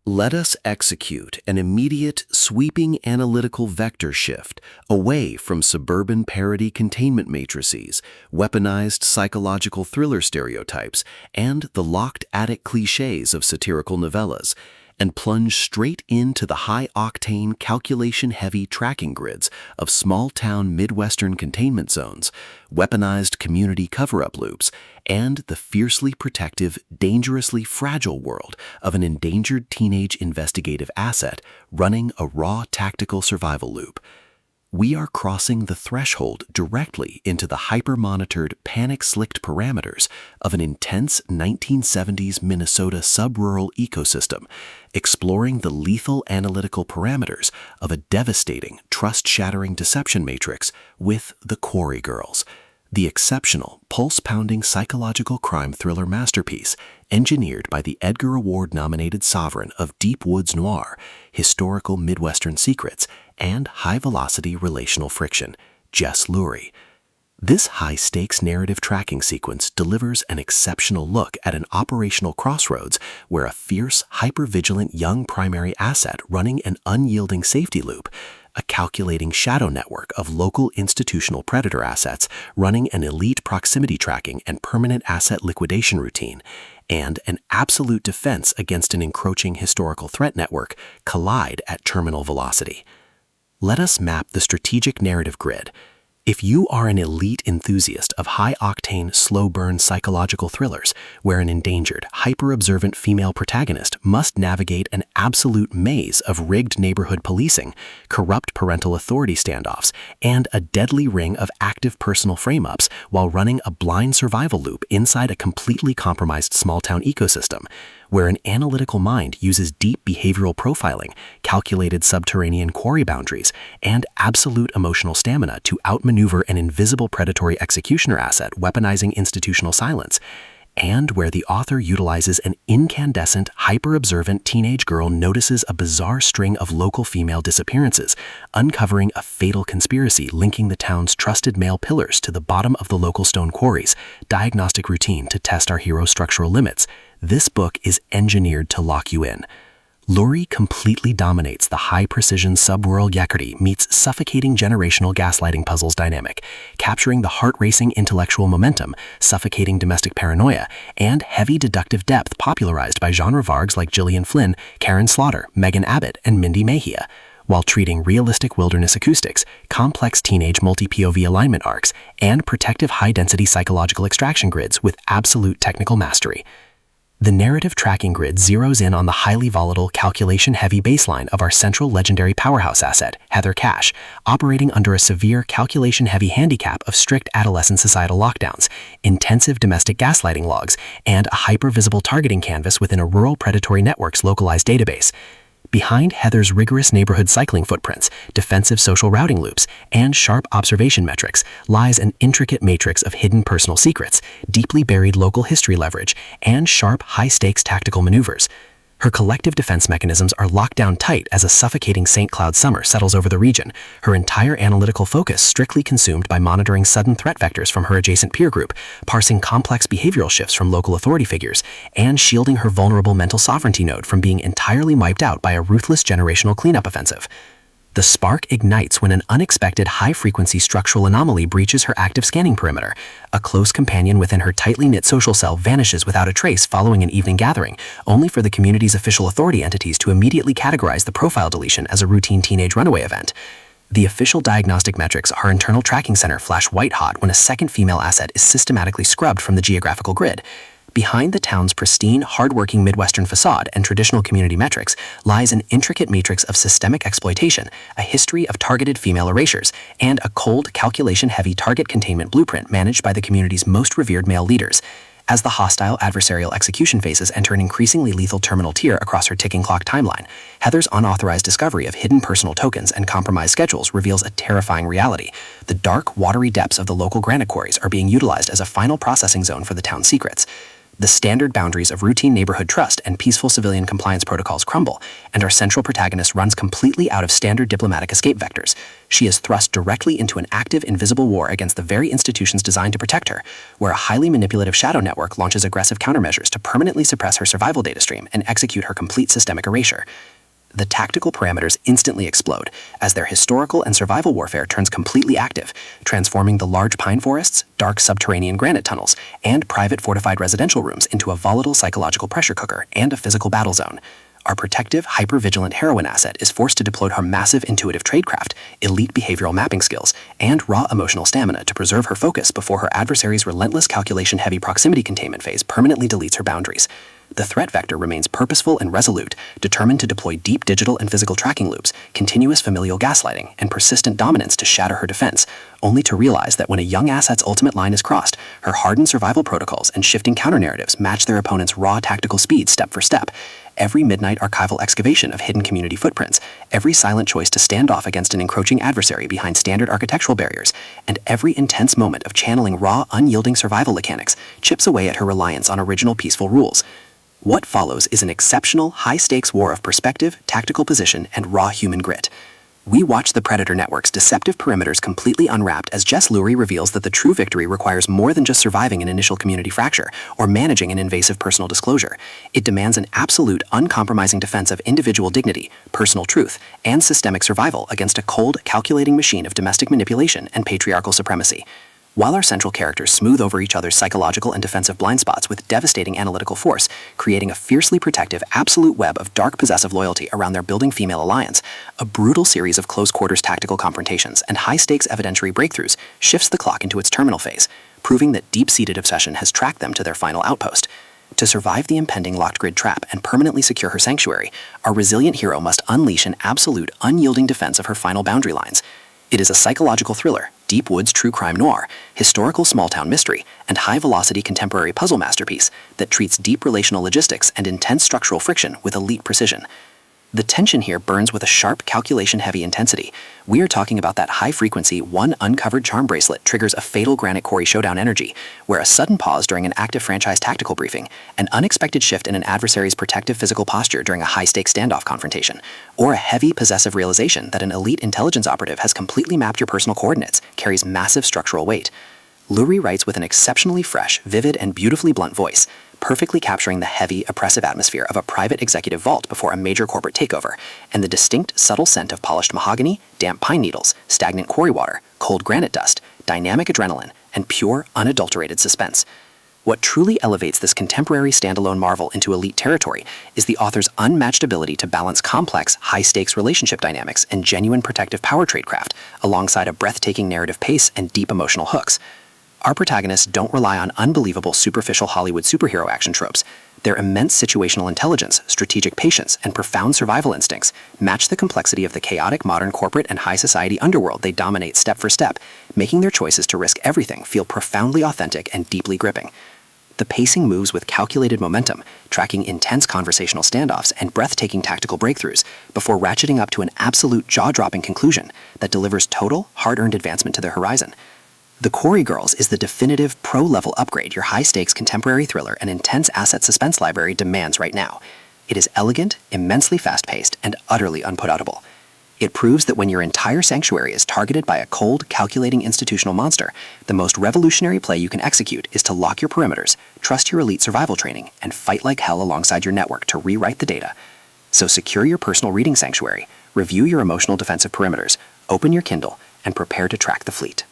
Let us execute an immediate, sweeping analytical vector shift away from suburban parody containment matrices, weaponized psychological thriller stereotypes, and the locked attic cliches of satirical novellas, and plunge straight into the high-octane, calculation-heavy tracking grids of small-town Midwestern containment zones, weaponized community cover-up loops, and the fiercely protective, dangerously fragile world of an endangered teenage investigative asset running a raw tactical survival loop. We are crossing the threshold directly into the hyper-monitored, panic-slicked parameters of an intense 1970s Minnesota sub-rural ecosystem, exploring the lethal analytical parameters of a devastating, trust-shattering deception matrix with the QUARRY Girls, the exceptional, pulse-pounding psychological crime thriller masterpiece engineered by the Edgar Award-nominated sovereign of deep woods noir, historical Midwestern secrets, and high-velocity relational friction, Jess Lourey. This high-stakes narrative tracking sequence delivers an exceptional look at an operational crossroads where a fierce, hyper-vigilant young primary asset running an unyielding safety loop, a calculating shadow network of local institutional predator assets running an elite proximity tracking and permanent asset liquidation routine, and an absolute defense against an encroaching historical threat network collide at terminal velocity. Let us map the strategic narrative grid. If you are an elite enthusiast of high-octane, slow-burn psychological thrillers where an endangered, hyper-observant female protagonist must navigate an absolute maze of rigged neighborhood policing, corrupt parental authority standoffs, and a deadly ring of active personal frame-ups while running a blind survival loop inside a completely compromised small-town ecosystem, where an analytical mind uses deep behavioral profiling, calculated subterranean quarry boundaries, and absolute emotional stamina to outmaneuver an invisible predatory executioner asset weaponizing institutional silence, and where the author utilizes an incandescent, hyper-observant teenage girl notices a bizarre string of local female disappearances, uncovering a fatal conspiracy linking the town's trusted male pillars to the bottom of the local stone quarries, diagnostic routine to test our hero's structural limits. This book is engineered to lock you in. Lourey completely dominates the high-precision sub-rural Yekarty meets suffocating generational gaslighting puzzles dynamic, capturing the heart-racing intellectual momentum, suffocating domestic paranoia, and heavy deductive depth popularized by genre vargs like Gillian Flynn, Karen Slaughter, Megan Abbott, and Mindy Mejia, while treating realistic wilderness acoustics, complex teenage multi-POV alignment arcs, and protective high-density psychological extraction grids with absolute technical mastery. The narrative tracking grid zeroes in on the highly volatile, calculation-heavy baseline of our central legendary powerhouse asset, Heather Cash, operating under a severe calculation-heavy handicap of strict adolescent societal lockdowns, intensive domestic gaslighting logs, and a hyper-visible targeting canvas within a rural predatory network's localized database. Behind Heather's rigorous neighborhood cycling footprints, defensive social routing loops, and sharp observation metrics lies an intricate matrix of hidden personal secrets, deeply buried local history leverage, and sharp, high-stakes tactical maneuvers. Her collective defense mechanisms are locked down tight as a suffocating St. Cloud summer settles over the region, her entire analytical focus strictly consumed by monitoring sudden threat vectors from her adjacent peer group, parsing complex behavioral shifts from local authority figures, and shielding her vulnerable mental sovereignty node from being entirely wiped out by a ruthless generational cleanup offensive. The spark ignites when an unexpected high-frequency structural anomaly breaches her active scanning perimeter. A close companion within her tightly knit social cell vanishes without a trace following an evening gathering, only for the community's official authority entities to immediately categorize the profile deletion as a routine teenage runaway event. The official diagnostic metrics our internal tracking center flash white-hot when a second female asset is systematically scrubbed from the geographical grid. Behind the town's pristine, hard-working Midwestern facade and traditional community metrics lies an intricate matrix of systemic exploitation, a history of targeted female erasures, and a cold, calculation-heavy target containment blueprint managed by the community's most revered male leaders. As the hostile adversarial execution phases enter an increasingly lethal terminal tier across her ticking clock timeline, Heather's unauthorized discovery of hidden personal tokens and compromised schedules reveals a terrifying reality. The dark, watery depths of the local granite quarries are being utilized as a final processing zone for the town's secrets. The standard boundaries of routine neighborhood trust and peaceful civilian compliance protocols crumble, and our central protagonist runs completely out of standard diplomatic escape vectors. She is thrust directly into an active, invisible war against the very institutions designed to protect her, where a highly manipulative shadow network launches aggressive countermeasures to permanently suppress her survival data stream and execute her complete systemic erasure. The tactical parameters instantly explode as their historical and survival warfare turns completely active, transforming the large pine forests, dark subterranean granite tunnels, and private fortified residential rooms into a volatile psychological pressure cooker and a physical battle zone. Our protective, hyper-vigilant heroine asset is forced to deploy her massive intuitive tradecraft, elite behavioral mapping skills, and raw emotional stamina to preserve her focus before her adversary's relentless calculation-heavy proximity containment phase permanently deletes her boundaries. The threat vector remains purposeful and resolute, determined to deploy deep digital and physical tracking loops, continuous familial gaslighting, and persistent dominance to shatter her defense, only to realize that when a young asset's ultimate line is crossed, her hardened survival protocols and shifting counter-narratives match their opponent's raw tactical speed step for step. Every midnight archival excavation of hidden community footprints, every silent choice to stand off against an encroaching adversary behind standard architectural barriers, and every intense moment of channeling raw, unyielding survival mechanics chips away at her reliance on original peaceful rules. What follows is an exceptional, high-stakes war of perspective, tactical position, and raw human grit. We watch the Predator Network's deceptive perimeters completely unwrapped as Jess Lourey reveals that the true victory requires more than just surviving an initial community fracture or managing an invasive personal disclosure. It demands an absolute, uncompromising defense of individual dignity, personal truth, and systemic survival against a cold, calculating machine of domestic manipulation and patriarchal supremacy. While our central characters smooth over each other's psychological and defensive blind spots with devastating analytical force, creating a fiercely protective, absolute web of dark possessive loyalty around their building female alliance, a brutal series of close-quarters tactical confrontations and high-stakes evidentiary breakthroughs shifts the clock into its terminal phase, proving that deep-seated obsession has tracked them to their final outpost. To survive the impending locked grid trap and permanently secure her sanctuary, our resilient hero must unleash an absolute, unyielding defense of her final boundary lines. It is a psychological thriller, deep woods true crime noir, historical small-town mystery, and high-velocity contemporary puzzle masterpiece that treats deep relational logistics and intense structural friction with elite precision. The tension here burns with a sharp, calculation-heavy intensity. We are talking about that high-frequency, one uncovered charm bracelet triggers a fatal Granite Quarry showdown energy, where a sudden pause during an active franchise tactical briefing, an unexpected shift in an adversary's protective physical posture during a high-stakes standoff confrontation, or a heavy, possessive realization that an elite intelligence operative has completely mapped your personal coordinates carries massive structural weight. Lourey writes with an exceptionally fresh, vivid, and beautifully blunt voice, perfectly capturing the heavy, oppressive atmosphere of a private executive vault before a major corporate takeover, and the distinct, subtle scent of polished mahogany, damp pine needles, stagnant quarry water, cold granite dust, dynamic adrenaline, and pure, unadulterated suspense. What truly elevates this contemporary standalone marvel into elite territory is the author's unmatched ability to balance complex, high-stakes relationship dynamics and genuine protective power tradecraft, alongside a breathtaking narrative pace and deep emotional hooks. Our protagonists don't rely on unbelievable superficial Hollywood superhero action tropes. Their immense situational intelligence, strategic patience, and profound survival instincts match the complexity of the chaotic modern corporate and high society underworld they dominate step for step, making their choices to risk everything feel profoundly authentic and deeply gripping. The pacing moves with calculated momentum, tracking intense conversational standoffs and breathtaking tactical breakthroughs before ratcheting up to an absolute jaw-dropping conclusion that delivers total, hard-earned advancement to their horizon. The QUARRY Girls is the definitive pro-level upgrade your high-stakes contemporary thriller and intense asset suspense library demands right now. It is elegant, immensely fast-paced, and utterly unputoutable. It proves that when your entire sanctuary is targeted by a cold, calculating institutional monster, the most revolutionary play you can execute is to lock your perimeters, trust your elite survival training, and fight like hell alongside your network to rewrite the data. So secure your personal reading sanctuary, review your emotional defensive perimeters, open your Kindle, and prepare to track the fleet.